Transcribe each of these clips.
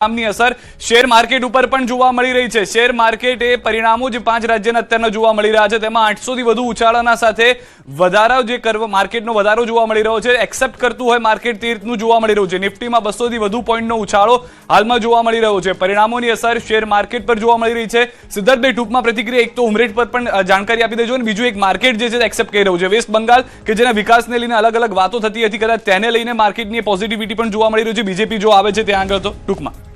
ની અસર share market ઉપર પણ જોવા મળી રહી છે। શેર માર્કેટ એ પરિણામો જે 5 રાજ્યના અત્યારના જોવા મળી રહ્યા છે તેમાં 800 થી વધુ ઉછાળાના સાથે વધારો જે માર્કેટનો વધારો જોવા મળી રહ્યો છે। એક્સેપ્ટ કરતું હોય માર્કેટ તે રીતનું જોવા મળી રહ્યું છે। નિફ્ટીમાં 200 થી વધુ પોઈન્ટનો ઉછાળો હાલમાં જોવા મળી રહ્યો છે। પરિણામોની અસર શેર માર્કેટ પર જોવા મળી રહી છે। સિદ્ધાર્થભાઈ ટૂંકમાં પ્રતિક્રિયા એક તો ઉમરેઠ પર પણ જાણકારી આપી દેજો અને બીજું એક માર્કેટ જે છે એક્સેપ્ટ કરી રહ્યું છે વેસ્ટ બંગાળ કે જેના વિકાસને લઈને અલગ અલગ વાતો થતી હતી કદાચ તેને લઈને માર્કેટની પોઝિટિવિટી પણ જોવા મળી રહ્યું છે બીજેપી જો આવે છે ત્યાં આગળ તો ટૂંકમાં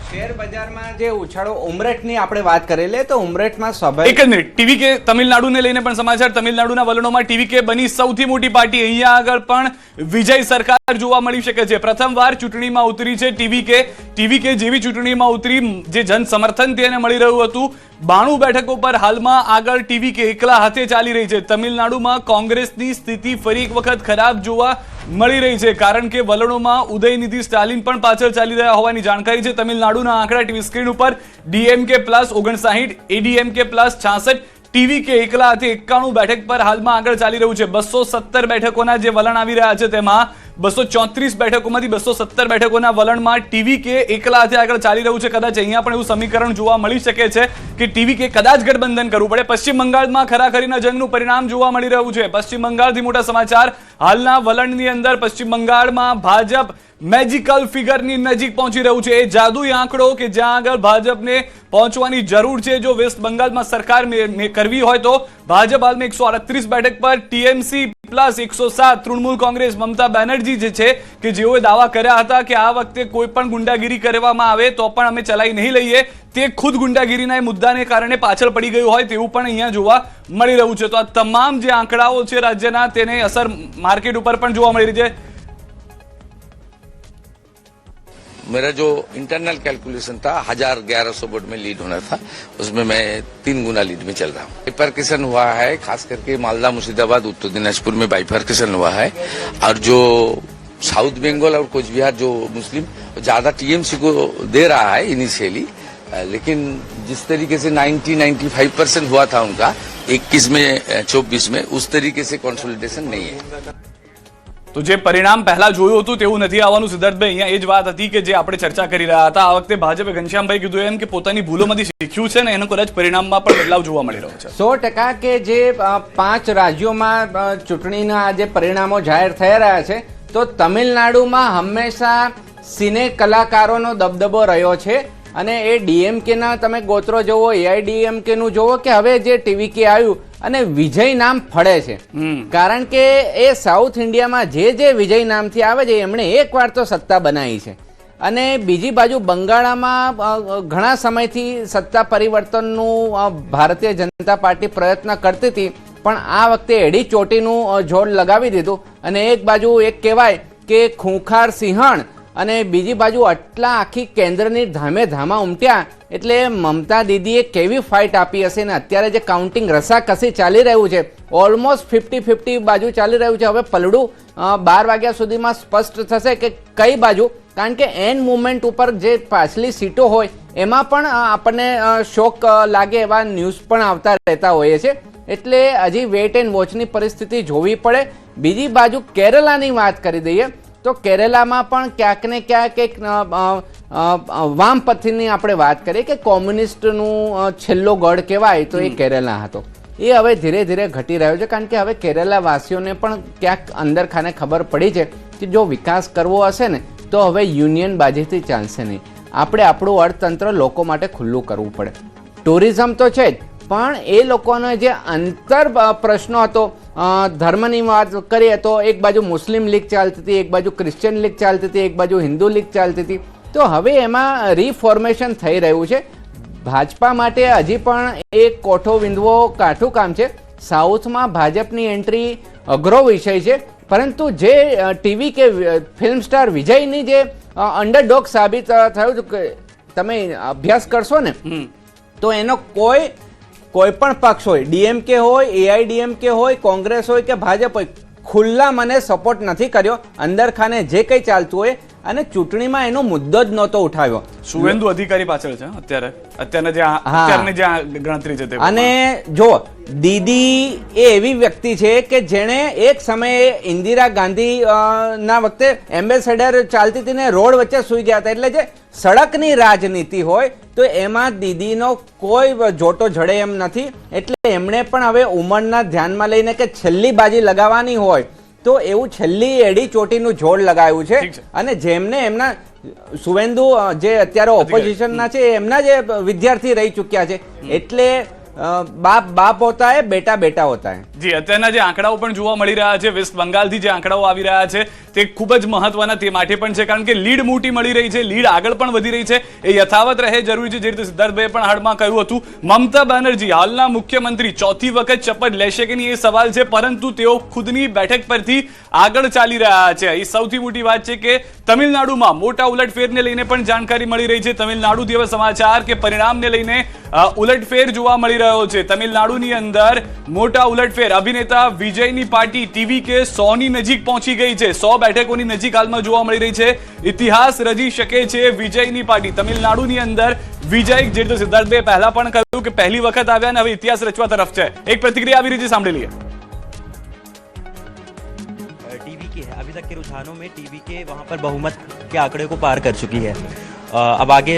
શેર બજારમાં જે ઉછાળો ઉમરેઠની આપણે વાત કરી લે તો ઉમરેઠમાં સ્વાભાવિક એક જ મિનિટ ટીવીકે તમિલનાડુને લઈને પણ સમાચાર તમિલનાડુના વલણોમાં ટીવીકે બની સૌથી મોટી પાર્ટી અહીંયા આગળ પણ વિજય સરકાર જોવા મળી શકે છે। પ્રથમવાર ચૂંટણીમાં ઉતરી છે ટીવીકે જેવી ચૂંટણીમાં ઉતરી જે જન સમર્થન તેને મળી રહ્યું હતું 92 બેઠકો પર હાલમાં આગળ ટીવીકે એકલા હાથે ચાલી રહી છે। તમિલનાડુમાં કોંગ્રેસની સ્થિતિ ફરી એક વખત ખરાબ જોવા મળી રહી છે કારણ કે વલણોમાં ઉદયનિધિ સ્ટાલિન પણ પાછળ ચાલી રહ્યા હોવાની જાણકારી છે। તમિલનાડુના આંકડા ટીવી સ્ક્રીન ઉપર ડીએમકે પ્લસ 59 એડીએમકે પ્લસ 66 ટીવીકે એકલા હાથે 91 બેઠક પર હાલમાં આગળ ચાલી રહ્યું છે। 217 બેઠકોના જે વલણ આવી રહ્યા છે તેમાં 234 બેઠકોમાંથી 217 બેઠકોના વલણમાં ટીવીકે એકલા હાથે આગળ ચાલી રહ્યું છે। કદાચ અહીંયા પણ એવું સમીકરણ જોવા મળી શકે છે કે ટીવીકે કદાચ ગઠબંધન કરવું પડે। પશ્ચિમ બંગાળમાં ખરાખરીના જંગનું પરિણામ જોવા મળી રહ્યું છે। પશ્ચિમ બંગાળથી મોટા સમાચાર હાલના વલણની અંદર પશ્ચિમ બંગાળમાં ભાજપ મેજિકલ ફિગરની નજીક પહોંચી રહ્યું છે। એ જાદુઈ આંકડો કે જ્યાં આગળ ભાજપને પહોંચવાની જરૂર છે જો વેસ્ટ બંગાળમાં સરકાર કરવી હોય તો ભાજપ હાલમાં 138 બેઠક પર ટીએમસી પ્લસ 107 તૃણમૂલ કોંગ્રેસ મમતા બેનર્જી જે છે કે જેઓએ દાવા કર્યા હતા કે આ વખતે કોઈ પણ ગુંડાગીરી કરવામાં આવે તો પણ અમે ચલાવી નહીં લઈએ તે ખુદ ગુંડાગીરીના મુદ્દાને કારણે પાછળ પડી ગયું હોય તેવું પણ અહીંયા જોવા મળી રહ્યું છે। તો આ તમામ જે આંકડાઓ છે રાજ્યના તેને અસર માર્કેટ ઉપર પણ જોવા મળી રહી છે। मेरा जो इंटरनल कैलकुलेशन था 1100 वोट में लीड होना था उसमें मैं 3 गुना लीड में चल रहा हूँ। बाइफर्केशन हुआ है खास करके मालदा मुर्शिदाबाद उत्तर दिनाजपुर में बाइफर्केशन हुआ है और जो साउथ बंगाल और कोच बिहार जो मुस्लिम ज्यादा टीएमसी को दे रहा है इनिशियली लेकिन जिस तरीके से 90-95% हुआ था उनका 21 में 24 में उस तरीके से कंसोलिडेशन नहीं है। તો જે પરિણામ પહેલા જોયું હતું તેવું નથી આવવાનું સિદ્ધાર્થભાઈ અહીંયા એ જ વાત હતી કે જે આપણે ચર્ચા કરી રહ્યા હતા આ વખતે ભાજપે ઘનશ્યામભાઈ કીધું એમ કે પોતાની ભૂલોમાંથી શીખ્યું છે ને એનો કદાચ પરિણામમાં પણ બદલાવ જોવા મળી રહ્યો છે। 100% કે જે 5 રાજ્યોમાં ચૂંટણીના જે પરિણામો જાહેર થઈ રહ્યા છે તો તમિલનાડુમાં હંમેશા સિને કલાકારોનો દબદબો રહ્યો છે અને એ ડીએમકે ના તમે ગોત્રો જોવો એઆઈડીએમકે નું જોવો કે હવે જે ટીવીકે આવ્યું અને વિજય નામ ફળે છે કારણ કે એ સાઉથ ઇન્ડિયામાં જે વિજય નામથી આવે છે એમણે એકવાર તો સત્તા બનાવી છે અને બીજી બાજુ બંગાળામાં ઘણા સમયથી સત્તા પરિવર્તનનું ભારતીય જનતા પાર્ટી પ્રયત્ન કરતી હતી પણ આ વખતે એડી ચોટીનું જોડ લગાવી દીધું અને એક બાજુ એક કહેવાય કે ખૂંખાર સિંહણ અને બીજી બાજુ આટલા આખી કેન્દ્રની ધામે ધામા ઉમટ્યા એટલે મમતા દીદીએ કેવી ફાઇટ આપી હશે ને અત્યારે જે કાઉન્ટિંગ રસાકસી ચાલી રહ્યું છે ઓલમોસ્ટ 50-50 બાજુ ચાલી રહ્યું છે। હવે પલડું 12 વાગ્યા સુધીમાં સ્પષ્ટ થશે કે કઈ બાજુ કારણ કે એન્ડ મુવમેન્ટ ઉપર જે પાછલી સીટો હોય એમાં પણ આપણને શોક લાગે એવા ન્યૂઝ પણ આવતા રહેતા હોઈએ છે એટલે હજી વેઇટ એન્ડ વોચની પરિસ્થિતિ જોવી પડે। બીજી બાજુ કેરલાની વાત કરી દઈએ તો કેરલામાં પણ ક્યાંક ને ક્યાંક એક વામપંથીની આપણે વાત કરીએ કે કોમ્યુનિસ્ટનું છેલ્લો ગઢ કહેવાય તો એ કેરલા હતો એ હવે ધીરે ધીરે ઘટી રહ્યો છે કારણ કે હવે કેરલા વાસીઓને પણ ક્યાંક અંદર ખાને ખબર પડી છે કે જો વિકાસ કરવો હશે ને તો હવે યુનિયન બાજીથી ચાલશે નહીં આપણે આપણું અર્થતંત્ર લોકો માટે ખુલ્લું કરવું પડે। ટુરિઝમ તો છે જ પણ એ લોકોનો જે અંતર પ્રશ્નો હતો ધર્મની વાત કરીએ તો એક બાજુ મુસ્લિમ લીગ ચાલતી હતી એક બાજુ ક્રિશ્ચિયન લીગ ચાલતી હતી એક બાજુ હિન્દુ લીગ ચાલતી હતી તો હવે એમાં રિફોર્મેશન થઈ રહ્યું છે। ભાજપા માટે હજી પણ એક કોઠો વિંધવો કાઠું કામ છે। સાઉથમાં ભાજપની એન્ટ્રી અઘરો વિષય છે પરંતુ જે ટીવી કે ફિલ્મ સ્ટાર વિજયની જે અંડરડોગ સાબિત થયું કે તમે અભ્યાસ કરશો ને તો એનો કોઈ પણ પક્ષ હોય ડીએમકે હોય એઆઈડીએમકે હોય કોંગ્રેસ હોય કે ભાજપ હોય ખુલ્લા મને સપોર્ટ નથી કર્યો અંદર ખાને જે કંઈ ચાલતું હોય અને ચૂંટણીમાં એનો મુદ્દો જ નહોતો ઉઠાવ્યો। શુવેન્દુ અધિકારી પાછળ છે અત્યારની જે ગણતરી છે અને જો દીદી એ એવી વ્યક્તિ છે કે જેણે એક સમયે ઇન્દિરા ગાંધી ના વખતે એમ્બેસેડર ચાલતી હતી ને રોડ વચ્ચે સૂઈ ગયા હતા. એટલે જે સડકની રાજનીતિ હોય તો એમાં દીદીનો કોઈ જોટો જડે એમ નથી. એટલે એમણે પણ હવે ઉંમરના ધ્યાનમાં લઈને કે છેલ્લી બાજી લગાવવાની હોય તો એવું છેલ્લી એડી ચોટીનું જોડ લગાવ્યું છે. અને જેમને એમના સુવેન્દુ જે અત્યારે ઓપોઝિશનના છે એમના જે વિદ્યાર્થી રહી ચૂક્યા છે. એટલે બાપ બાપ હોતા હે, બેટા બેટા હોતા હે. જી, અત્યારના જે આંકડાઓ પણ જોવા મળી રહ્યા છે, વેસ્ટ બંગાળથી જે આંકડાઓ આવી રહ્યા છે તે ખૂબ જ મહત્વના તે માટે પણ છે, કારણ કે લીડ મોટી મળી રહી છે, લીડ આગળ પણ વધી રહી છે, એ યથાવત રહે જરૂરી છે. જે રીતે સિદ્ધાર્થભાઈએ પણ હાલમાં કહ્યું હતું, મમતા બેનર્જી હાલના મુખ્યમંત્રી ચોથી વખત શપથ લેશે કે નહીં એ સવાલ છે, પરંતુ તેઓ ખુદની બેઠક પરથી આગળ ચાલી રહ્યા છે. એ સૌથી મોટી વાત છે કે તમિલનાડુમાં મોટા ઉલટફેરને લઈને પણ જાણકારી મળી રહી છે. તમિલનાડુથી હવે સમાચાર કે પરિણામને લઈને ઉલટફેર જોવા મળી રહ્યો છે. તમિલનાડુની અંદર મોટા ઉલટફેર, અભિનેતા વિજયની પાર્ટી ટીવીકે 100 ની નજીક પહોંચી ગઈ છે. 100 બેઠકોની નજીક હાલમાં જોવા મળી રહી છે. ઇતિહાસ રચી શકે છે વિજયની પાર્ટી. તમિલનાડુની અંદર વિજય, જે રીતે સિદ્ધાર્થભાઈએ પહેલા પણ કહ્યું કે પહેલી વખત આવ્યા અને હવે ઇતિહાસ રચવા તરફ છે. એક પ્રતિક્રિયા આવી રહી છે, સાંભળી લઈએ. टीवी की है, अभी तक के रुझानों में टीवी के वहाँ पर बहुमत के आंकड़े को पार कर चुकी है. अब आगे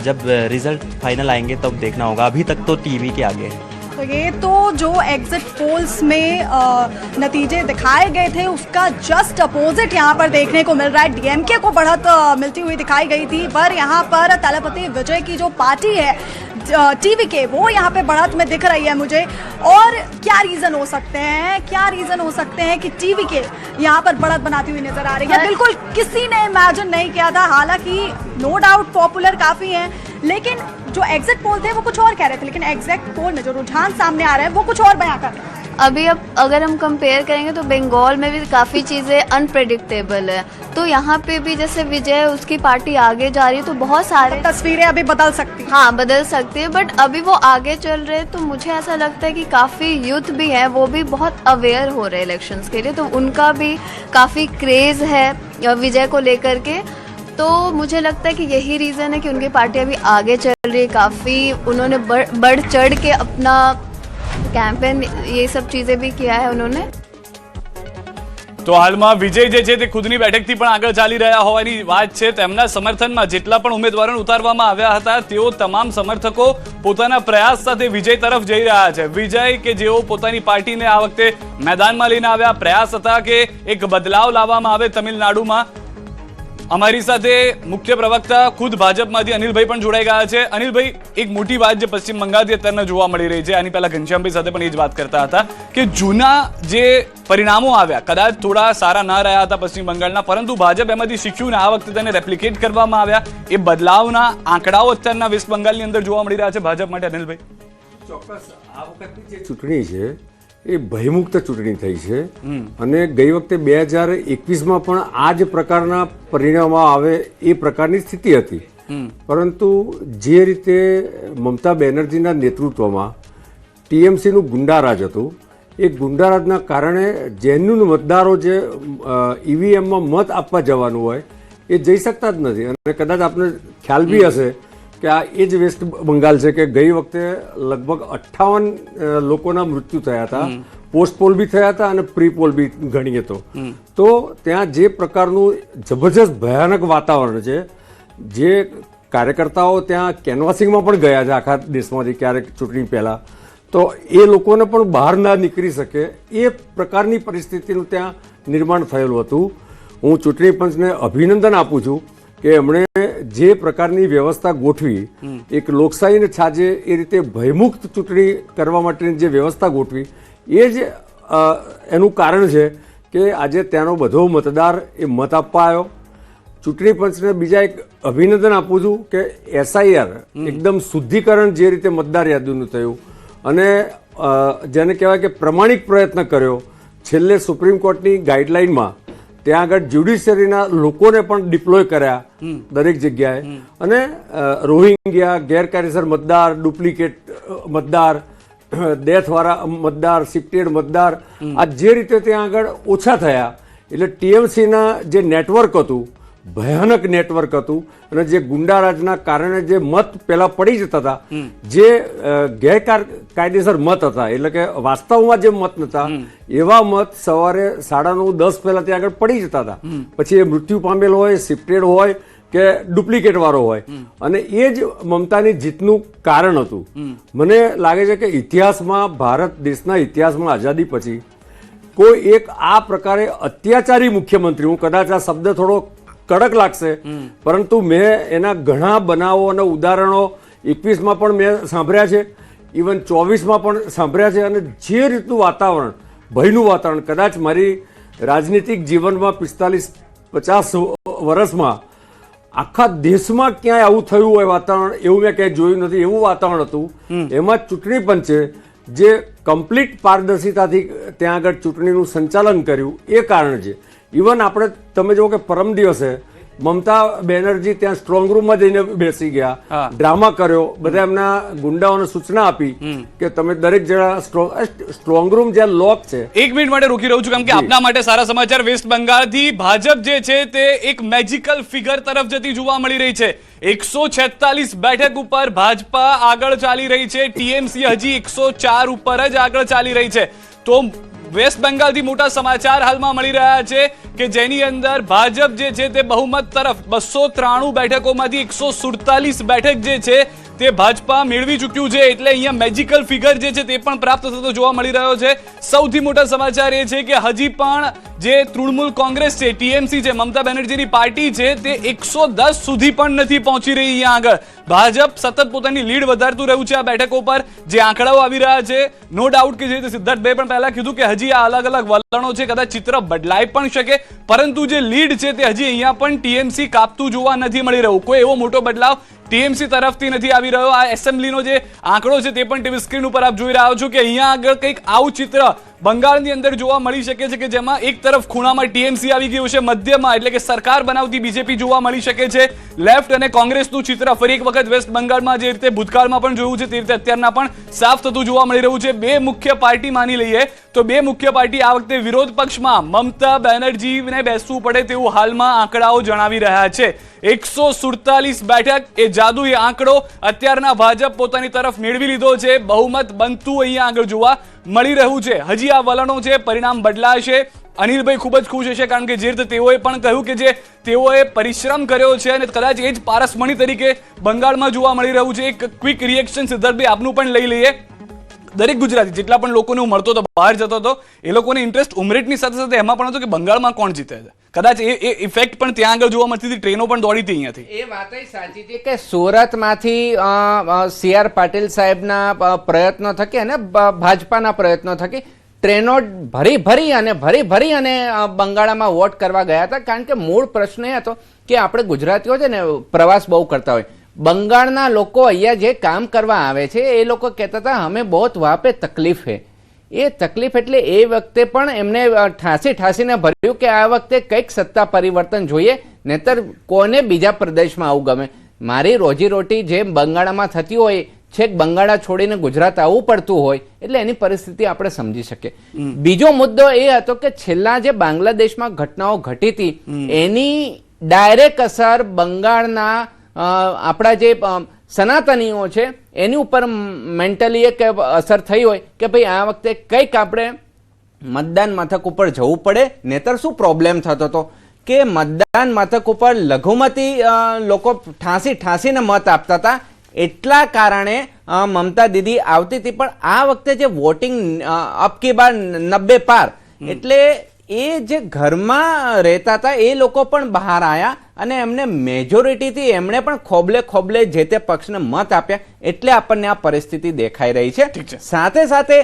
जब रिजल्ट फाइनल आएंगे तब देखना होगा. अभी तक तो टीवी के आगे है. तो ये तो जो एग्जिट पोल्स में नतीजे दिखाए गए थे उसका जस्ट अपोजिट यहाँ पर देखने को मिल रहा है. डीएमके को बढ़त मिलती हुई दिखाई गई थी, पर यहाँ पर तलपति विजय की जो पार्टी है टीवी के, वो यहाँ पे बढ़त में दिख रही है मुझे. और क्या रीज़न हो सकते हैं कि टीवी के यहाँ पर बढ़त बनाती हुई नजर आ रही है. बिल्कुल किसी ने इमेजिन नहीं किया था. हालांकि नो डाउट पॉपुलर काफ़ी हैं, लेकिन जो एग्जिट पोल थे वो कुछ और कह रहे थे, लेकिन एग्जिट पोल में जो रुझान सामने आ रहे हैं वो कुछ और बयां कर रहे हैं. अभी अब अगर हम कंपेयर करेंगे तो बंगाल में भी काफ़ी चीज़ें अनप्रेडिक्टेबल है, तो यहाँ पे भी जैसे विजय उसकी पार्टी आगे जा रही है तो बहुत सारे तस्वीरें अभी बदल सकती हैं. हाँ, बदल सकती है, बट अभी वो आगे चल रहे हैं तो मुझे ऐसा लगता है कि काफ़ी यूथ भी है, वो भी बहुत अवेयर हो रहे हैं इलेक्शंस के लिए, तो उनका भी काफ़ी क्रेज़ है विजय को लेकर के. तो मुझे लगता है कि यही रीज़न है कि उनकी पार्टी अभी आगे चल रही है. काफ़ी उन्होंने बढ़ चढ़ के अपना कैंपेन ये सब चीज़ें भी किया है उन्होंने. તો હાલમાં વિજય જે છે તે ખુદની બેઠકથી પણ આગળ ચાલી રહ્યા હોવાની વાત છે. તેમના સમર્થનમાં જેટલા પણ ઉમેદવારોને ઉતારવામાં આવ્યા હતા તેઓ તમામ સમર્થકો પોતાના પ્રયાસ સાથે વિજય તરફ જઈ રહ્યા છે. વિજય કે જેઓ પોતાની પાર્ટીને આ વખતે મેદાનમાં લઈને આવ્યા, પ્રયાસ હતા કે એક બદલાવ લાવવામાં આવે તમિલનાડુમાં. અમારી સાથે મુખ્ય પ્રવક્તા ખુદ ભાજપમાંથી અનિલભાઈ પણ જોડાઈ ગયા છે. અનિલભાઈ, એક મોટી વાત જે પશ્ચિમ બંગાળથી અત્યારે જોવા મળી રહી છે, આની પહેલા ઘનશ્યામભાઈ સાથે પણ એ જ વાત કરતા હતા કે જૂના જે પરિણામો આવ્યા કદાચ થોડા સારા ના રહ્યા હતા પશ્ચિમ બંગાળના, પરંતુ ભાજપ એમાંથી શીખ્યું ને આ વખતે તેને રેપ્લિકેટ કરવામાં આવ્યા. એ બદલાવના આંકડાઓ અત્યારના વેસ્ટ બંગાળની અંદર જોવા મળી રહ્યા છે ભાજપ માટે. અનિલભાઈ, ચોક્કસ આ વખતની જે ચૂંટણી છે એ ભયમુક્ત ચૂંટણી થઈ છે અને ગઈ વખતે 2021માં પણ આ જ પ્રકારના પરિણામો આવે એ પ્રકારની સ્થિતિ હતી. પરંતુ જે રીતે મમતા બેનર્જીના નેતૃત્વમાં ટીએમસીનું ગુંડારાજ હતું, એ ગુંડારાજના કારણે જેન્યુન મતદારો જે ઈવીએમમાં મત આપવા જવાનું હોય એ જઈ શકતા જ નથી. અને કદાચ આપને ખ્યાલ બી હશે કે આ એ જ વેસ્ટ બંગાળ છે કે ગઈ વખતે લગભગ 58 લોકોના મૃત્યુ થયા હતા. પોસ્ટ પોલ બી થયા હતા અને પ્રી પોલ બી ગણીએ તો ત્યાં જે પ્રકારનું જબરજસ્ત ભયાનક વાતાવરણ છે, જે કાર્યકર્તાઓ ત્યાં કેનવાસિંગમાં પણ ગયા છે આખા દેશમાંથી ક્યારેક ચૂંટણી પહેલાં, તો એ લોકોને પણ બહાર ના નીકળી શકે એ પ્રકારની પરિસ્થિતિનું ત્યાં નિર્માણ થયેલું હતું. હું ચૂંટણી પંચને અભિનંદન આપું છું કે એમણે જે પ્રકારની વ્યવસ્થા ગોઠવી, એક લોકશાહીને છાજે એ રીતે ભયમુક્ત ચૂંટણી કરવા માટેની જે વ્યવસ્થા ગોઠવી, એ જ એનું કારણ છે કે આજે ત્યાંનો બધો મતદાર એ મત આપવા આવ્યો. ચૂંટણી પંચને બીજા એક અભિનંદન આપું છું કે SIR એકદમ શુદ્ધિકરણ જે રીતે મતદાર યાદીનું થયું અને જેને કહેવાય કે પ્રમાણિક પ્રયત્ન કર્યો. છેલ્લે સુપ્રીમ કોર્ટની ગાઈડલાઇનમાં ત્યાં આગળ જ્યુડિશિયરીના લોકોને પણ ડિપ્લોય કર્યા દરેક જગ્યાએ. અને રોહિંગ્યા, ગેરકાયદેસર મતદાર, ડુપ્લિકેટ મતદાર, ડેથવાળા મતદાર, શિફ્ટેડ મતદાર, આ જે રીતે ત્યાં આગળ ઓછા થયા, એટલે ટીએમસીના જે નેટવર્ક હતું ભયાનક નેટવર્ક હતું અને જે ગુંડારાજના કારણે જે મત પેલા પડી જતા હતા, જે ગેરકાયદેસર મત હતા, એટલે કે વાસ્તવમાં જે મત નતા એવા મત સવારે 9:30-10 પહેલા ત્યાં આગળ પડી જતા હતા. પછી એ મૃત્યુ પામેલ હોય, શિફ્ટેડ હોય કે ડુપ્લિકેટ વાળો હોય, અને એ જ મમતાની જીતનું કારણ હતું. મને લાગે છે કે ઇતિહાસમાં, ભારત દેશના ઇતિહાસમાં આઝાદી પછી કોઈ એક આ પ્રકારે અત્યાચારી મુખ્યમંત્રી, હું કદાચ આ શબ્દ થોડો કડક લાગશે, પરંતુ મેં એના ઘણા બનાવો અને ઉદાહરણો 21માં પણ મેં સાંભળ્યા છે, ઇવન 24માં પણ સાંભળ્યા છે. અને જે રીતનું વાતાવરણ, ભયનું વાતાવરણ, કદાચ મારી રાજનીતિક જીવનમાં 45-50 વર્ષમાં આખા દેશમાં ક્યાંય આવું થયું હોય વાતાવરણ, એવું મેં ક્યાંય જોયું નથી. એવું વાતાવરણ હતું. એમાં ચૂંટણી પંચે જે કમ્પ્લીટ પારદર્શિતાથી ત્યાં આગળ ચૂંટણીનું સંચાલન કર્યું એ કારણ છે. ઇવન આપણે તમે જુઓ કે પરમ દિવસે મમતા બેનર્જી ત્યાં સ્ટ્રોંગ રૂમમાં જઈને બેસી ગયા, ડ્રામા કર્યો, બધા એમના ગુંડાઓને સૂચના આપી કે તમે દરેક જણા સ્ટ્રોંગ રૂમ જ્યાં લોક છે. 1 મિનિટ માટે રોકી રહ્યું છું કેમ કે આપના માટે સારા સમાચાર. વેસ્ટ બંગાળથી ભાજપ જે છે તે એક મેજિકલ ફિગર તરફ જતી જોવા મળી રહી છે. 146 બેઠક ઉપર ભાજપા આગળ ચાલી રહી છે, ટીએમસી હજી 104 ઉપર જ આગળ ચાલી રહી છે. તો વેસ્ટ બંગાળથી મોટા સમાચાર હાલમાં મળી રહ્યા છે કે જેની અંદર ભાજપ જે છે તે બહુમત તરફ 293 બેઠકોમાંથી 147 બેઠક જે છે તે ભાજપા મેળવી ચૂક્યું છે. એટલે અહીંયા મેજિકલ ફિગર જે છે તે પણ પ્રાપ્ત થતો જોવા મળી રહ્યો છે. સૌથી મોટા સમાચાર એ છે કે હજી પણ જે તૃણમૂલ કોંગ્રેસ છે, ટીએમસી છે, મમતા બેનર્જીની પાર્ટી છે, તે 110 સુધી પણ નથી પહોંચી રહી. અહીંયા આગળ ભાજપ સતત પોતાની લીડ વધારતું રહ્યું છે આ બેઠકો પર. જે આંકડાઓ આવી રહ્યા છે, નો ડાઉટ કે જે રીતે સિદ્ધાર્થભાઈ પણ પહેલા કીધું કે હજી આ અલગ અલગ વલણો છે, કદાચ ચિત્ર બદલાઈ પણ શકે, પરંતુ જે લીડ છે તે હજી અહીંયા પણ ટીએમસી કાપતું જોવા નથી મળી રહ્યું. કોઈ એવો મોટો બદલાવ ટીએમસી તરફથી નથી આવી રહ્યો. આ એસેમ્બલીનો જે આંકડો છે તે પણ ટીવી સ્ક્રીન ઉપર આપ જોઈ રહ્યા છો કે અહીંયા આગળ કંઈક આવું ચિત્ર બંગાળની અંદર જોવા મળી શકે છે કે જેમાં એક તરફ ખૂણામાં ટીએમસી આવી ગયું છે, મધ્યમાં એટલે કે સરકાર બનાવતી બીજેપી જોવા મળી શકે છે, લેફ્ટ અને કોંગ્રેસનું ચિત્ર ફરી એક વખત વેસ્ટ બંગાળમાં જે રીતે ભૂતકાળમાં પણ જોયું છે તે રીતે અત્યારના પણ સાફ થતું જોવા મળી રહ્યું છે. બે મુખ્ય પાર્ટી માની લઈએ તો બે મુખ્ય પાર્ટી આ વખતે વિરોધ પક્ષમાં મમતા બેનર્જીને બેસવું પડે તેવું હાલમાં આંકડાઓ જણાવી રહ્યા છે. 147 બેઠક એ જાદુઈ આંકડો અત્યારના ભાજપ પોતાની તરફ મેળવી લીધો છે. બહુમત બનતું અહીંયા આગળ જોવા મળી રહ્યું છે. હજી આ વલણો છે, પરિણામ બદલાશે. અનિલભાઈ ખૂબ જ ખુશ હશે કારણ કે જે રીતે તેઓએ પણ કહ્યું કે જે તેઓએ પરિશ્રમ કર્યો છે અને કદાચ એ જ પારસમણી તરીકે બંગાળમાં જોવા મળી રહ્યું છે. એક ક્વિક રિએક્શન સિદ્ધાર્થભાઈ આપનું પણ લઈ લઈએ. દરેક ગુજરાતી જેટલા પણ લોકોને હું મળતો હતો, બહાર જતો હતો, એ લોકોને ઇન્ટરેસ્ટ ઉમરેઠની સાથે સાથે એમાં પણ હતો કે બંગાળમાં કોણ જીતે છે. કદાચ એ ઇફેક્ટ પણ ત્યાં આગળ જોવા મળતી હતી, ટ્રેનો પણ દોડી હતી અહીંયાથી. એ વાત સાચી છે કે સુરતમાંથી CR પાટીલ સાહેબના પ્રયત્નો થકી અને ભાજપાના પ્રયત્નો થકી ટ્રેનો ભરી ભરી અને બંગાળમાં વોટ કરવા ગયા હતા. કારણ કે મૂળ પ્રશ્ન એ હતો કે આપણે ગુજરાતીઓ છે ને પ્રવાસ બહુ કરતા હોય, બંગાળના લોકો અહીંયા જે કામ કરવા આવે છે એ લોકો કહેતા હતા હમે બહુત વહાં પે તકલીફ હે. એ તકલીફ એટલે એ વખતે પણ એમને ઠાસીને ભર્યું કે આ વખતે કંઈક સત્તા પરિવર્તન જોઈએ, નહીતર કોને બીજા પ્રદેશમાં આવું ગમે. મારી રોજીરોટી જે બંગાળમાં થતી હોય, છેક બંગાળા છોડીને ગુજરાત આવવું પડતું હોય, એટલે એની પરિસ્થિતિ આપણે સમજી શકીએ. બીજો મુદ્દો એ હતો કે છેલ્લા જે બાંગ્લાદેશમાં ઘટનાઓ ઘટી હતી એની ડાયરેક્ટ અસર બંગાળના આપણા જે સનાતનીઓ છે એની ઉપર મેન્ટલી એક અસર થઈ હોય કે ભાઈ આ વખતે કંઈક આપણે મતદાન મથક ઉપર જવું પડે. નહીતર શું પ્રોબ્લેમ થતો હતો કે મતદાન મથક ઉપર લઘુમતી લોકો ઠાંસીને મત આપતા હતા, એટલા કારણે મમતા દીદી આવતી હતી. પણ આ વખતે જે વોટિંગ અબકી બાર 90 પાર, એટલે એ જે ઘરમાં રહેતા હતા એ લોકો પણ બહાર આવ્યા અને એમને મેજોરિટીથી એમણે પણ ખોબલે જે તે પક્ષને મત આપ્યા. એટલે આપણને આ પરિસ્થિતિ દેખાઈ રહી છે. સાથે સાથે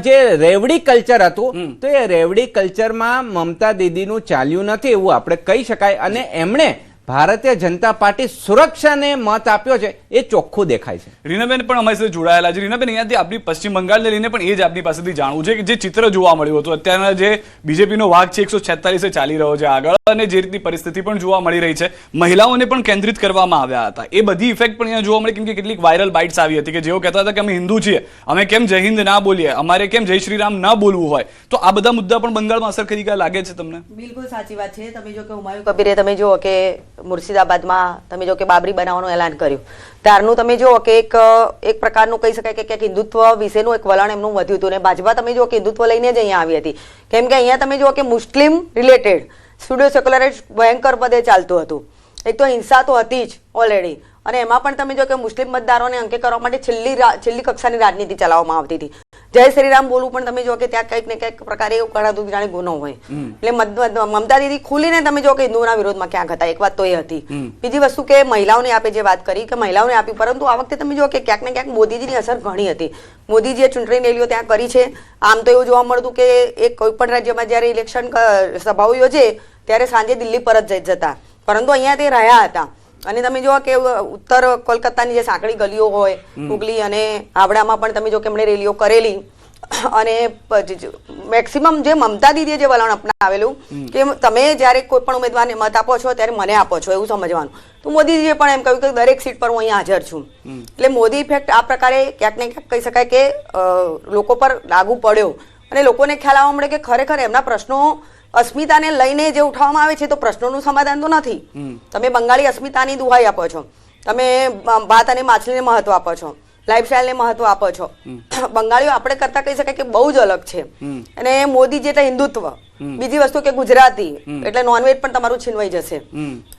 જે રેવડી કલ્ચર હતું તો એ રેવડી કલ્ચરમાં મમતા દીદીનું ચાલ્યું નથી એવું આપણે કહી શકાય. અને એમણે ભારતીય જનતા પાર્ટી સુરક્ષાને મત આપ્યો છે એ ચોખ્ખું દેખાય છે. રીનાબેન પણ અમારી સાથે જોડાયેલા છે. રીનાબેન, અહીંયાથી આપણી પશ્ચિમ બંગાળને લઈને પણ એ જ આપની પાસેથી જાણવું છે કે જે ચિત્ર જોવા મળ્યું હતું અત્યારના જે બીજેપીનો વાઘ છે 146 ચાલી રહ્યો છે આગળ, અને જે રીતની પરિસ્થિતિ પણ જોવા મળી રહી છે, મહિલાઓને પણ કેન્દ્રિત કરવામાં આવ્યા હતા, એ બધી ઇફેક્ટ પણ અહીંયા જોવા મળી. કેમ કે કેટલીક વાયરલ બાઇટ્સ આવી હતી કે જેઓ કહેતા હતા કે અમે હિન્દુ છીએ, અમે કેમ જય હિન્દ ના બોલીએ, અમારે કેમ જય શ્રી રામ ના બોલવું હોય. તો આ બધા મુદ્દા પણ બંગાળમાં અસર કરી ગયા લાગે છે તમને? બિલકુલ સાચી વાત છે. તમે જો કે હુમાયુ કબીરે તમે જુઓ કે મુર્શિદાબાદમાં તમે જો કે બાબરી બનાવવાનું એલાન કર્યું ત્યારનું તમે જુઓ કે એક પ્રકારનું કહી શકાય કે ક્યાંક હિન્દુત્વ વિશેનું એક વલણ એમનું વધ્યું હતું. ને ભાજપા તમે જુઓ કે હિન્દુત્વ લઈને જ અહીંયા આવી હતી. કેમ કે અહીંયા તમે જુઓ કે મુસ્લિમ રિલેટેડ સ્ટુડિયો સેક્યુલરિસ્ટ ભયંકર પદે ચાલતું હતું. એક તો હિંસા તો હતી જ ઓલરેડી, અને એમાં પણ તમે જો કે મુસ્લિમ મતદારોને અંકે કરવા માટે છેલ્લી કક્ષાની રાજનીતિ ચલાવવામાં આવતી હતી. જય શ્રી રામ બોલવું પણ તમે જો કે ત્યાં કંઈક ને કંઈક પ્રકારે એવું ગણાતું જાણે ગુનો હોય. એટલે મમતા દીદી ખુલીને તમે જો કે હિન્દુઓના વિરોધમાં ક્યાંક હતા. એક વાત તો એ હતી. બીજી વસ્તુ કે મહિલાઓને આપે જે વાત કરી કે મહિલાઓને આપી, પરંતુ આ વખતે તમે જો કે ક્યાંક ને ક્યાંક મોદીજીની અસર ઘણી હતી. મોદીજીએ ચૂંટણી રેલીઓ ત્યાં કરી છે. આમ તો એવું જોવા મળતું કે એક કોઈ પણ રાજ્યમાં જ્યારે ઇલેક્શન સભાઓ યોજે ત્યારે સાંજે દિલ્હી પરત જતા, પરંતુ અહીંયા તે રહ્યા હતા. અને તમે જો કે ઉત્તર કોલકાતાની જે સાંકડી ગલીઓ હોય, હુગલી અને હાવડામાં પણ તમે જો કે એમણે રેલીઓ કરેલી. અને મેક્સિમમ જે મમતા દીદીએ જે વલણ અપનાવેલું કે તમે જ્યારે કોઈ પણ ઉમેદવારને મત આપો છો ત્યારે મને આપો છો એવું સમજવાનું, તો મોદીજીએ પણ એમ કહ્યું કે દરેક સીટ પર હું અહીંયા હાજર છું. એટલે મોદી ઇફેક્ટ આ પ્રકારે ક્યાંક ને ક્યાંક કહી શકાય કે લોકો પર લાગુ પડ્યો, અને લોકોને ખ્યાલ આવવા મળે કે ખરેખર એમના પ્રશ્નો અસ્મિતાને લઈને જે ઉઠાવવામાં આવે છે તો પ્રશ્નોનું સમાધાન તો નથી. તમે બંગાળી અસ્મિતાની દુહાઈ આપો છો, તમે ભાત અને માછલીને મહત્વ આપો છો, લાઈફસ્ટાઈલને મહત્વ આપો છો. બંગાળીઓ આપણે કરતા કહી શકાય કે બહુ જ અલગ છે. અને મોદી જે એટલે હિન્દુત્વ, બીજી વસ્તુ કે ગુજરાતી એટલે નોનવેજ પણ તમારું છીનવાઈ જશે.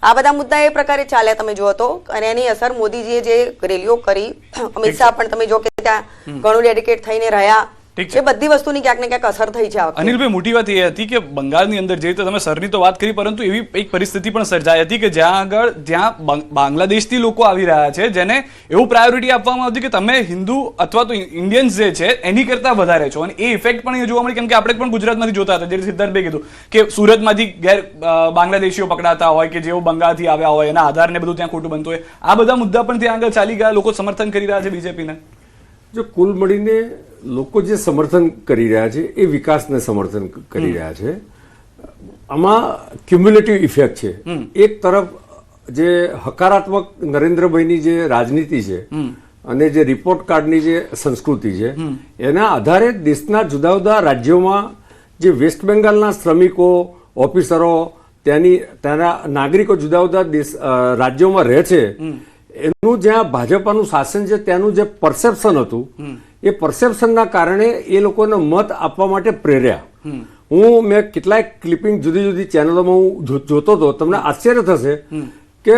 આ બધા મુદ્દા એ પ્રકારે ચાલ્યા તમે જુઓ તો, અને એની અસર મોદીજીએ જે રેલીઓ કરી, અમિત શાહ પણ તમે જો કે ત્યાં ઘણું ડેડિકેટ થઈને રહ્યા, એ બધી વસ્તુની ક્યાંક ને ક્યાંક અસર થઈ છે. અનિલભાઈ, મોટી વાત એ હતી કે બંગાળની અંદર જે રીતે તમે સરની તો વાત કરી, પરંતુ એવી એક પરિસ્થિતિ પણ સર્જાઈ હતી કે જ્યાં બાંગ્લાદેશથી લોકો આવી રહ્યા છે, જેને એવું પ્રાયોરિટી આપવામાં આવતી કે તમે હિન્દુ અથવા તો ઇન્ડિયન્સ જે છે એની કરતા વધારે છો, અને એ ઇફેક્ટ પણ એ જોવા મળી. કેમ કે આપણે પણ ગુજરાતમાંથી જોતા હતા, જે સિદ્ધાર્થભાઈ કીધું કે સુરતમાંથી બાંગ્લાદેશીઓ પકડાતા હોય કે જેઓ બંગાળથી આવ્યા હોય, એના આધારને બધું ત્યાં ખોટું બનતું હોય. આ બધા મુદ્દા પણ ત્યાં આગળ ચાલી ગયા, લોકો સમર્થન કરી રહ્યા છે બીજેપીને. જો કુલ મળીને લોકો જે સમર્થન કરી રહ્યા છે એ વિકાસને સમર્થન કરી રહ્યા છે. આમાં ક્યુમ્યુલેટિવ ઇફેક્ટ છે. એક તરફ જે હકારાત્મક નરેન્દ્રભાઈની જે રાજનીતિ છે અને જે રિપોર્ટ કાર્ડની જે સંસ્કૃતિ છે, એના આધારે દેશના જુદા જુદા રાજ્યોમાં જે વેસ્ટ બેંગાલના શ્રમિકો, ઓફિસરો, ત્યાંના નાગરિકો જુદા જુદા રાજ્યોમાં રહે છે, એનું જ્યાં ભાજપાનું શાસન છે ત્યાંનું જે પરસેપ્શન હતું, એ પરસેપ્શનના કારણે એ લોકોને મત આપવા માટે પ્રેર્યા. મેં કેટલાય ક્લિપિંગ જુદી જુદી ચેનલોમાં હું જોતો હતો. તમને આશ્ચર્ય થશે કે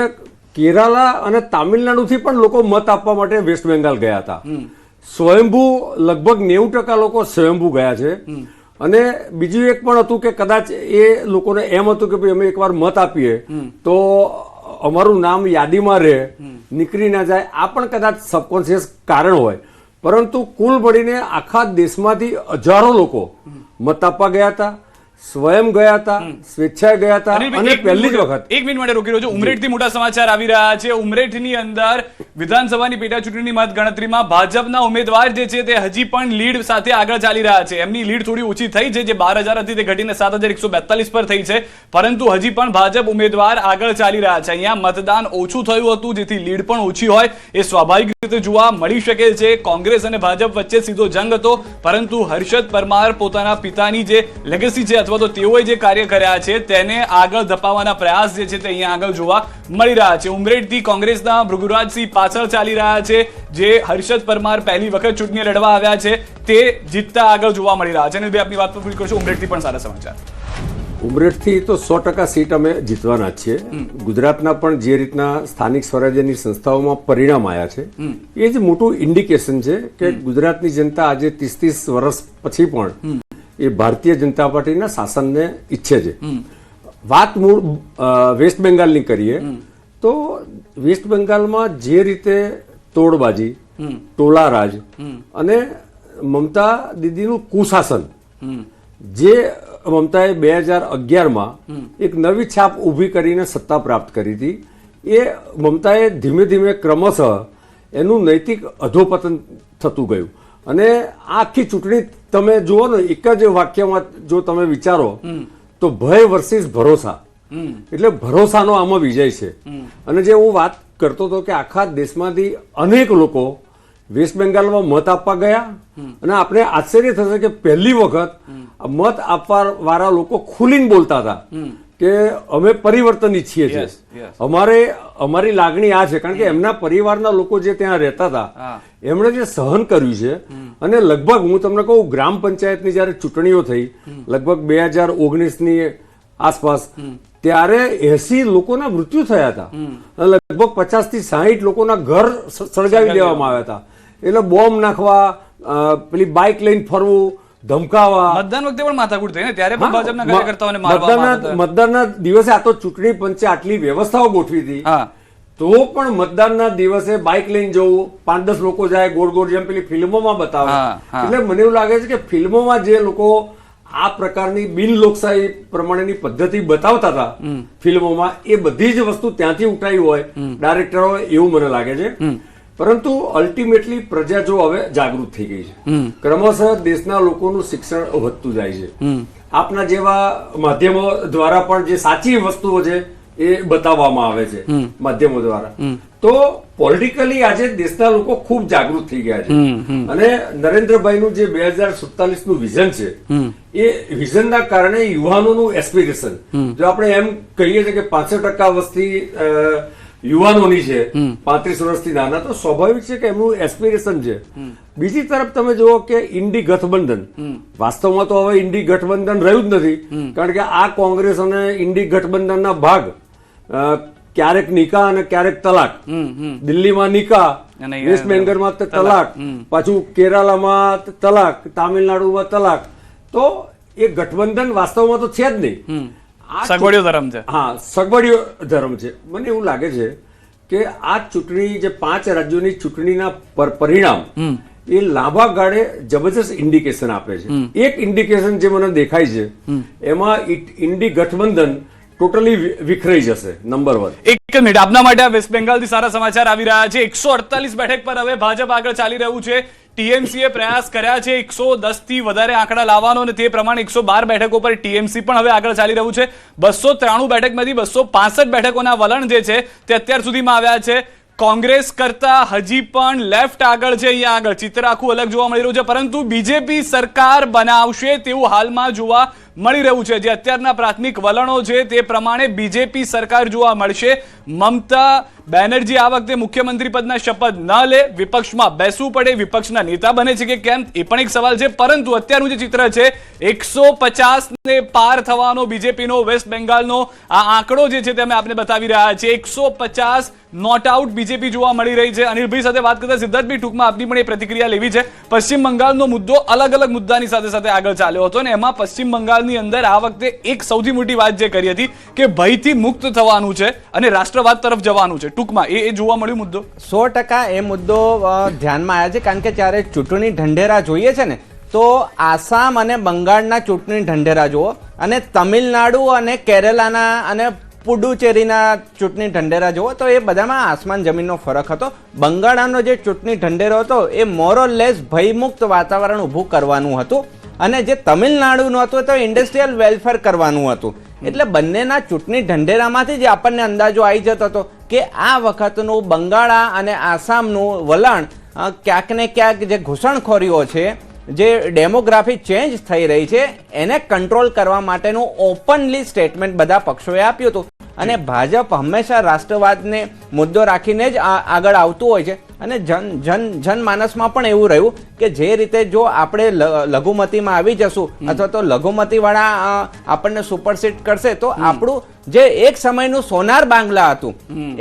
કેરાલા અને તામિલનાડુથી પણ લોકો મત આપવા માટે વેસ્ટ બેંગાલ ગયા હતા. સ્વયંભૂ લગભગ 90% લોકો સ્વયંભૂ ગયા છે. અને બીજું એક પણ હતું કે કદાચ એ લોકોને એમ હતું કે ભાઈ અમે એકવાર મત આપીએ તો અમારું નામ યાદીમાં રહે, નીકળી ના જાય. આ પણ કદાચ સબકોન્શિયસ કારણ હોય, પરંતુ કુલ મળીને આખા દેશમાંથી હજારો લોકો મત આપવા ગયા હતા, સ્વયં ગયા હતા, સ્વેચ્છાએ ગયા હતા. અને પહેલી જ વખત એક મિનિટ માટે રોકી રહ્યો છું. ઉમરેઠથી મોટા સમાચાર આવી રહ્યા છે. ઉમરેઠની અંદર વિધાનસભાની પેટા ચૂંટણીની મત ગણતરીમાં ભાજપના ઉમેદવાર જે છે તે હજી પણ લીડ સાથે આગળ ચાલી રહ્યા છે. એમની લીડ થોડી ઓછી થઈ છે, જે 12,000 હતી તે ઘટીને 7,142 પર થઈ છે, પરંતુ હજી પણ ભાજપ ઉમેદવાર આગળ ચાલી રહ્યા છે. અહીંયા મતદાન ઓછું થયું હતું, જેથી લીડ પણ ઓછી હોય એ સ્વાભાવિક રીતે જોવા મળી શકે છે. કોંગ્રેસ અને ભાજપ વચ્ચે સીધો જંગ હતો, પરંતુ હર્ષદ પરમાર પોતાના પિતાની જે લેગેસી છે અથવા તો તેઓએ જે કાર્ય કર્યા છે તેને આગળ ધપાવવાના પ્રયાસ જે છે તે અહીંયા આગળ જોવા મળી રહ્યા છે. ઉમરેઠથી કોંગ્રેસના ભૃગુરાજસિંહ પાછળ ચાલી રહ્યા છે, જે હર્ષદ પરમાર પહેલી વખત ચૂંટણી લડવા આવ્યા છે તે જીતતા આગળ જોવા મળી રહ્યા છે. અને બે આપની વાત પર પૂરી કરશું. ઉમરેઠથી પણ સારા સમાચાર. ઉમરેઠથી તો 100% સીટ અમે જીતવાના જ છીએ. ગુજરાતના પણ જે રીતના સ્થાનિક સ્વરાજ્યની સંસ્થાઓમાં પરિણામ આવ્યા છે, એ જ મોટું ઇન્ડિકેશન છે કે ગુજરાતની જનતા આજે 30 વર્ષ પછી પણ એ ભારતીય જનતા પાર્ટીના શાસનને ઈચ્છે છે. વાત મૂળ વેસ્ટ બેંગાલની કરીએ તો વેસ્ટ બેંગાલમાં જે રીતે તોડબાજી, ટોળારાજ અને મમતા દીદીનું કુશાસન જે મમતાએ 2011માં એક નવી છાપ ઊભી કરીને સત્તા પ્રાપ્ત કરી હતી. એ મમતાએ ધીમે ધીમે ક્રમશઃ એનું નૈતિક અધોપતન થતું ગયું અને આ આખી ચૂંટણી તમે જુઓ ને, એક જ વાક્યમાં જો તમે વિચારો તો ભય વર્સિસ ભરોસા, એટલે ભરોસાનો આમાં વિજય છે. અને જે હું વાત કરતો હતો કે આખા દેશમાંથી અનેક લોકો વેસ્ટ બેંગાલમાં મત આપવા ગયા અને આપણે આશ્ચર્ય થશે કે પહેલી વખત મત આપવા વાળા લોકો ખુલીને બોલતા હતા કે અમે પરિવર્તન ઈચ્છીએ છીએ. અમારી લાગણી આ છે, કારણ કે એમના પરિવારના લોકો જે ત્યાં રહેતા હતા એમણે જે સહન કર્યું છે. અને લગભગ હું તમને કહું, ગ્રામ પંચાયતની જયારે ચૂંટણીઓ થઈ લગભગ 2019ની આસપાસ, ત્યારે 80 લોકોના મૃત્યુ થયા હતા. લગભગ 50 થી 60 લોકોના ઘર સળગાવી દેવામાં આવ્યા હતા. એટલે બોમ્બ નાખવા, પેલી બાઇક લઈને ફરવું, ધમકાવા. મતદાન વખતે પણ માથાકૂટ થઈ ને, ત્યારે પણ ભાજપના કાર્યકર્તાઓને મારવામાં આવ્યા હતા. મતદાનના દિવસે આ તો ચૂંટણી પંચે આટલી વ્યવસ્થાઓ ગોઠવી હતી, તો પણ મતદાનના દિવસે બાઇક લઈને જવું, 5-10 લોકો જાય ગોળ ગોળ, જેમ પેલી ફિલ્મોમાં બતાવે. એટલે મને એવું લાગે છે કે ફિલ્મોમાં જે લોકો આ પ્રકારની બિન લોકશાહી પ્રમાણેની પદ્ધતિ બતાવતા હતા ફિલ્મોમાં, એ બધી જ વસ્તુ ત્યાંથી ઉઠાવી હોય ડાયરેક્ટરો, એવું મને લાગે છે. પરંતુ અલ્ટિમેટલી પ્રજા જો હવે જાગૃત થઈ ગઈ છે, ક્રમશઃ દેશના લોકોનું શિક્ષણ વધતું જાય છે. આપના જેવા માધ્યમો દ્વારા પણ જે સાચી વસ્તુઓ છે એ બતાવવામાં આવે છે માધ્યમો દ્વારા. તો પોલિટિકલી આજે દેશના લોકો ખૂબ જાગૃત થઈ ગયા છે. અને નરેન્દ્રભાઈનું જે 2047નું વિઝન છે, એ વિઝનના કારણે યુવાનોનું એસ્પિરેશન, જો આપણે એમ કહીએ છીએ કે 65% વસ્તી યુવાનોની છે 35 વર્ષથી નાના, તો સ્વાભાવિક છે કે એમનું એસ્પિરેશન છે. બીજી તરફ તમે જુઓ કે ઇન્ડી ગઠબંધન, વાસ્તવમાં તો હવે ઇન્ડી ગઠબંધન રહ્યું જ નથી, કારણ કે આ કોંગ્રેસ અને ઇન્ડી ગઠબંધનના ભાગ ક્યારેક નિકાહ અને ક્યારેક તલાક. દિલ્હીમાં નિકાહ, વેસ્ટ બેંગલમાં તલાક, પાછું કેરાલામાં તલાક, તામિલનાડુમાં તલાક. તો એ ગઠબંધન વાસ્તવમાં તો છે જ નહીં, સગવડિયો ધર્મ છે. હા, સગવડિયો ધર્મ છે. મને એવું લાગે છે કે આ ચૂંટણી, જે 5 રાજ્યોની ચૂંટણીના પરિણામ, એ લાંબા ગાળે જબરજસ્ત ઇન્ડિકેશન આપે છે. એક ઇન્ડિકેશન જે મને દેખાય છે, એમાં ઇન્ડી ગઠબંધન ટોટલી વિખરાઈ જશે. નંબર 1. એક મિનિટ, આપના માટે આ વેસ્ટ બેંગાલથી સારા સમાચાર આવી રહ્યા છે. 148 બેઠક પર હવે ભાજપ આગળ ચાલી રહ્યું છે. ટીએમસીએ પ્રયાસ કર્યા છે 110 થી વધારે આંકડા લાવવાનો, અને તે પ્રમાણે 112 બેઠકો પર ટીએમસી પણ હવે આગળ ચાલી રહ્યું છે. 293 બેઠકમાંથી 265 બેઠકોના વલણ જે છે તે અત્યાર સુધીમાં આવ્યા છે. કોંગ્રેસ કરતા હજી પણ લેફ્ટ આગળ છે. અહીંયા આગળ ચિત્ર આખું અલગ જોવા મળી રહ્યું છે, પરંતુ બીજેપી સરકાર બનાવશે તેવું હાલમાં જોવા મળી રહ્યું છે. જે અત્યારના પ્રાથમિક વલણો છે તે પ્રમાણે બીજેપી સરકાર જોવા મળશે. મમતા બેનર્જી આ વખતે મુખ્યમંત્રી પદના શપથ ન લે, વિપક્ષમાં બેસવું પડે, વિપક્ષના નેતા બને છે કે કેમ, એ પણ એક સવાલ છે. પરંતુ અત્યારનું જે ચિત્ર છે, 150 ને પાર થવાનો બીજેપીનો વેસ્ટ બેંગાલનો આ આંકડો જે છે તે અમે આપને બતાવી રહ્યા છે. 150 નોટ આઉટ બીજેપી જોવા મળી રહી છે. અનિલભાઈ સાથે વાત કરતા સિદ્ધાર્થભાઈ, ટૂંકમાં આપની પણ એ પ્રતિક્રિયા લેવી છે. પશ્ચિમ બંગાળનો મુદ્દો અલગ અલગ મુદ્દાની સાથે સાથે આગળ ચાલ્યો હતો, અને એમાં પશ્ચિમ બંગાળની અંદર આ વખતે એક સૌથી મોટી વાત જે કરી હતી કે ભયથી મુક્ત થવાનું છે અને રાષ્ટ્રવાદ તરફ જવાનું છે. ટૂંકમાં એ જોવા મળ્યો મુદ્દો. 100% એ મુદ્દો ધ્યાનમાં આવ્યા છે, કારણ કે જ્યારે ચૂંટણી ઢંઢેરા જોઈએ છે ને, તો આસામ અને બંગાળના ચૂંટણી ઢંઢેરા જુઓ, અને તમિલનાડુ અને કેરલાના અને પુડુચેરીના ચૂંટણી ઢંઢેરા જુઓ, તો એ બધામાં આસમાન જમીનનો ફરક હતો. બંગાળનો જે ચૂંટણી ઢંઢેરો હતો એ મોરલેસ ભયમુક્ત વાતાવરણ ઊભું કરવાનું હતું, અને જે તમિલનાડુનું હતું તો ઇન્ડસ્ટ્રીયલ વેલફેર કરવાનું હતું. એટલે બંનેના ચૂંટણી ઢંઢેરામાંથી જ આપણને અંદાજો આવી જતો હતો કે આ વખતનું બંગાળા અને આસામનું વલણ ક્યાંક ને ક્યાંક જે ઘૂસણખોરીઓ છે, જે ડેમોગ્રાફી ચેન્જ થઈ રહી છે, એને કંટ્રોલ કરવા માટેનું ઓપનલી સ્ટેટમેન્ટ બધા પક્ષોએ આપ્યું હતું. અને ભાજપ હંમેશા રાષ્ટ્રવાદને મુદ્દો રાખીને જ આગળ આવતું હોય છે. અને જનમાનસમાં પણ એવું રહ્યું કે જે રીતે જો આપણે લઘુમતીમાં આવી જશું અથવા તો લઘુમતીવાળા આપણને સુપરસીડ કરશે, તો આપણું જે એક સમયનું સોનાર બાંગ્લા હતું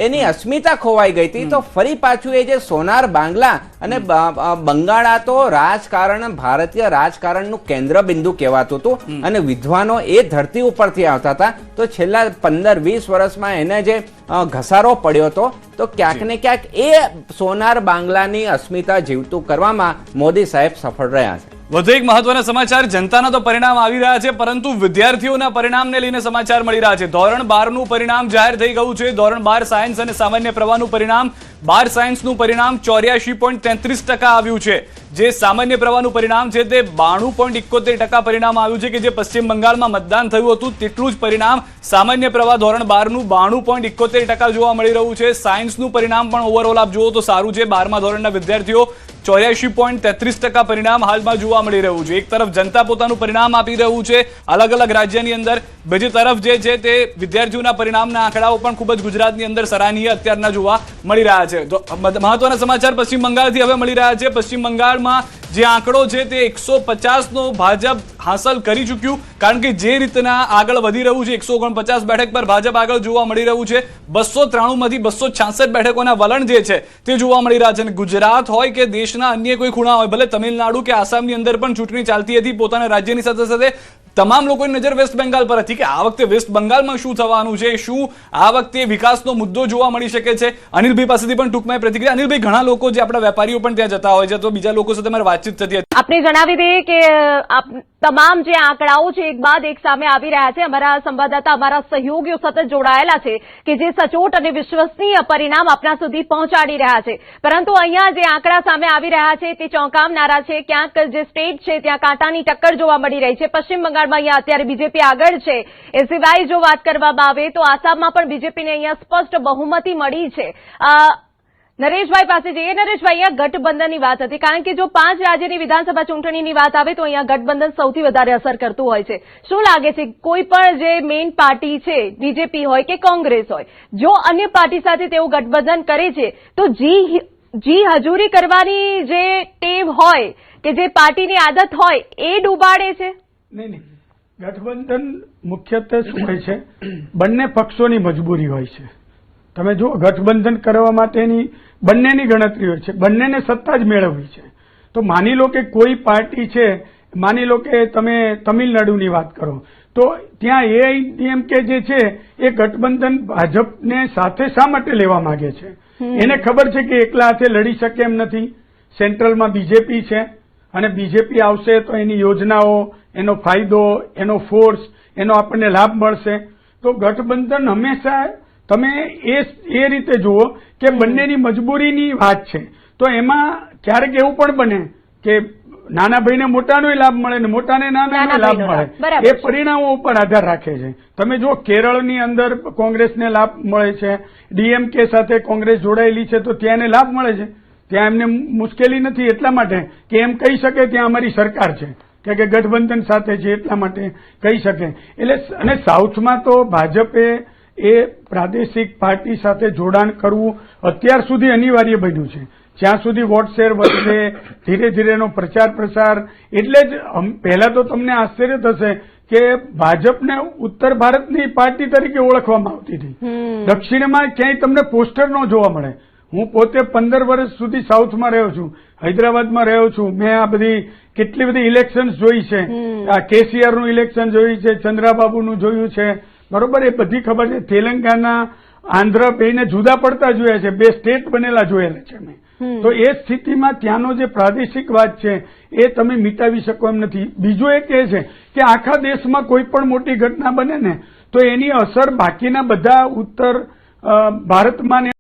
એની અસ્મિતા ખોવાઈ ગઈ હતી. તો ફરી પાછું એ જે સોનાર બાંગ્લા અને બંગાળા તો રાજકારણ, ભારતીય રાજકારણનું કેન્દ્ર બિંદુ કહેવાતું હતું, અને વિદ્વાનો એ ધરતી ઉપરથી આવતા હતા. તો છેલ્લા 15-20 વર્ષમાં એને જે ઘસારો પડ્યો હતો, તો ક્યાંક ને ક્યાંક એ સોનાર બાંગ્લાની અસ્મિતા જીવતું કરવામાં મોદી સાહેબ સફળ રહ્યા છે. વધુ એક મહત્વના સમાચાર, જનતાના તો પરિણામ આવી રહ્યા છે, પરંતુ વિદ્યાર્થીઓના પરિણામને લઈને સમાચાર મળી રહ્યા છે. ધોરણ 12 નું પરિણામ જાહેર થઈ ગયું છે. ધોરણ 12 સાયન્સ અને સામાન્ય પ્રવાહનું પરિણામ, 12 સાયન્સનું પરિણામ 84.33% આવ્યું છે. જે સામાન્ય પ્રવાહનું પરિણામ છે તે 92.71% પરિણામ આવ્યું છે, કે જે પશ્ચિમ બંગાળમાં મતદાન થયું હતું તેટલું જ પરિણામ સામાન્ય પ્રવાહ ધોરણ 12 નું 92.71% જોવા મળી રહ્યું છે. સાયન્સનું પરિણામ પણ ઓવરઓલ આપ જુઓ તો સારું છે. 12મા ધોરણના વિદ્યાર્થીઓ 84.33% પરિણામ હાલમાં જોવા મળી રહ્યું છે. એક તરફ જનતા પોતાનું પરિણામ આપી રહ્યું છે અલગ અલગ રાજ્યની અંદર, બીજી તરફ જે છે તે વિદ્યાર્થીઓના પરિણામના આંકડાઓ પણ ખૂબ જ ગુજરાતની અંદર સરાહનીય અત્યારના જોવા મળી રહ્યા છે. મહત્વના સમાચાર પશ્ચિમ બંગાળથી હવે મળી રહ્યા છે. પશ્ચિમ બંગાળમાં જે આંકડો છે તે 150નો ભાજપ હાંસલ કરી ચૂક્યું, કારણ કે જે રીતના આગળ વધી રહ્યું છે 149 બેઠક પર ભાજપ આગળ જોવા મળી રહ્યું છે. 293 માંથી 266 બેઠકોના વલણ જે છે તે જોવા મળી રહ્યા છે. અને ગુજરાત હોય કે દેશના અન્ય કોઈ ખૂણા હોય, ભલે તમિલનાડુ કે આસામની અંદર પણ ચૂંટણી ચાલતી હતી, પોતાના રાજ્યની સાથે સાથે તમામ લોકોની નજર વેસ્ટ બંગાળ પર હતી કે આ વખતે વેસ્ટ બંગાળમાં શું થવાનું છે, શું આ વખતે વિકાસનો મુદ્દો જોવા મળી શકે છે. અનિલભાઈ પાસેથી પણ ટૂંકમાં પ્રતિક્રિયા. અનિલભાઈ, ઘણા લોકો જે આપણા વેપારીઓ પણ ત્યાં જતા હોય છે, તો બીજા લોકો સાથે મારી વાતચીત થતી હતી. આપને જણાવી દઈએ કે તમામ જે આંકડાઓ છે એક બાદ એક સામે આવી રહ્યા છે. અમારા સંવાદદાતા, અમારા સહયોગીઓ સતત જોડાયેલા છે કે જે સચોટ અને વિશ્વસનીય પરિણામ આપના સુધી પહોંચાડી રહ્યા છે. પરંતુ અહીંયા જે આંકડા સામે આવી રહ્યા છે તે ચોંકાવનારા છે. ક્યાંક જે સ્ટેટ છે ત્યાં કાંટાની ટક્કર જોવા મળી રહી છે. પશ્ચિમ બંગાળમાં અહીંયા અત્યારે બીજેપી આગળ છે. એ સિવાય જો વાત કરવામાં આવે તો આસામમાં પણ બીજેપીને અહીંયા સ્પષ્ટ બહુમતી મળી છે. નરેશભાઈ પાસે જઈએ. નરેશભાઈ, અહીંયા ગઠબંધનની વાત હતી, કારણ કે જો 5 રાજ્યની વિધાનસભા ચૂંટણીની વાત આવે તો અહીંયા ગઠબંધન સૌથી વધારે અસર કરતું હોય છે. શું લાગે છે, કોઈ પણ જે મેઇન પાર્ટી છે, બીજેપી હોય કે કોંગ્રેસ હોય, જો અન્ય પાર્ટી સાથે તેઓ ગઠબંધન કરે છે તો જી હજૂરી કરવાની જે ટેવ હોય કે જે પાર્ટીની આદત હોય એ ડૂબાડે છે? નહીં, ગઠબંધન મુખ્યત્વે શું હોય છે, બંને પક્ષોની મજબૂરી હોય છે. તમે જો ગઠબંધન કરવા માટેની બંનેની ગણતરી હોય છે, બંનેને સત્તા જ મેળવવી છે. તો માની લો કે કોઈ પાર્ટી છે, માની લો કે તમે તમિલનાડુની વાત કરો તો ત્યાં એઆઈડીએમકે જે છે એ ગઠબંધન ભાજપને સાથે શા માટે લેવા માંગે છે? એને ખબર છે કે એકલા હાથે લડી શકે એમ નથી. સેન્ટ્રલમાં બીજેપી છે અને બીજેપી આવશે તો એની યોજનાઓ, એનો ફાયદો, એનો ફોર્સ, એનો આપણને લાભ મળશે. તો ગઠબંધન હંમેશા તમે એ રીતે જુઓ કે બંનેની મજબૂરીની વાત છે. તો એમાં ક્યારેક એવું પણ બને કે નાના ભાઈને મોટાનો લાભ મળે ને મોટાને નાનાનો લાભ મળે. એ પરિણામો ઉપર આધાર રાખે છે. તમે જો કેરળની અંદર કોંગ્રેસને લાભ મળે છે, ડીએમકે સાથે કોંગ્રેસ જોડાયેલી છે તો ત્યાં એને લાભ મળે છે. ત્યાં એમને મુશ્કેલી નથી, એટલા માટે કે એમ કહી શકે ત્યાં અમારી સરકાર છે, કે ગઠબંધન સાથે છે એટલા માટે કહી શકે. એટલે અને સાઉથમાં તો ભાજપે એ પ્રાદેશિક પાર્ટી સાથે જોડાણ કરવું અત્યાર સુધી અનિવાર્ય બન્યું છે. જ્યાં સુધી વોટ શેર વધશે, ધીરે ધીરે એનો પ્રચાર પ્રસાર. એટલે જ પહેલા તો તમને આશ્ચર્ય થશે કે ભાજપને ઉત્તર ભારતની પાર્ટી તરીકે ઓળખવામાં આવતી હતી. દક્ષિણમાં ક્યાંય તમને પોસ્ટર ન જોવા મળે. હું પોતે 15 વર્ષ સુધી સાઉથમાં રહ્યો છું, હૈદરાબાદમાં રહ્યો છું. મેં આ બધી કેટલી બધી ઇલેક્શન જોઈ છે. આ કેસીઆર નું ઇલેક્શન જોયું છે, ચંદ્રાબાબુનું જોયું છે, બરોબર. એ બધી ખબર છે. તેલંગાના, આંધ્ર બેને જુદા પડતા જોયા છે, 2 સ્ટેટ બનેલા જોયેલા છે મેં. તો એ સ્થિતિમાં ત્યાંનો જે પ્રાદેશિક વાત છે એ તમે મિટાવી શકો એમ નથી. બીજું એક એ છે કે આખા દેશમાં કોઈ પણ મોટી ઘટના બને ને તો એની અસર બાકીના બધા ઉત્તર ભારતમાં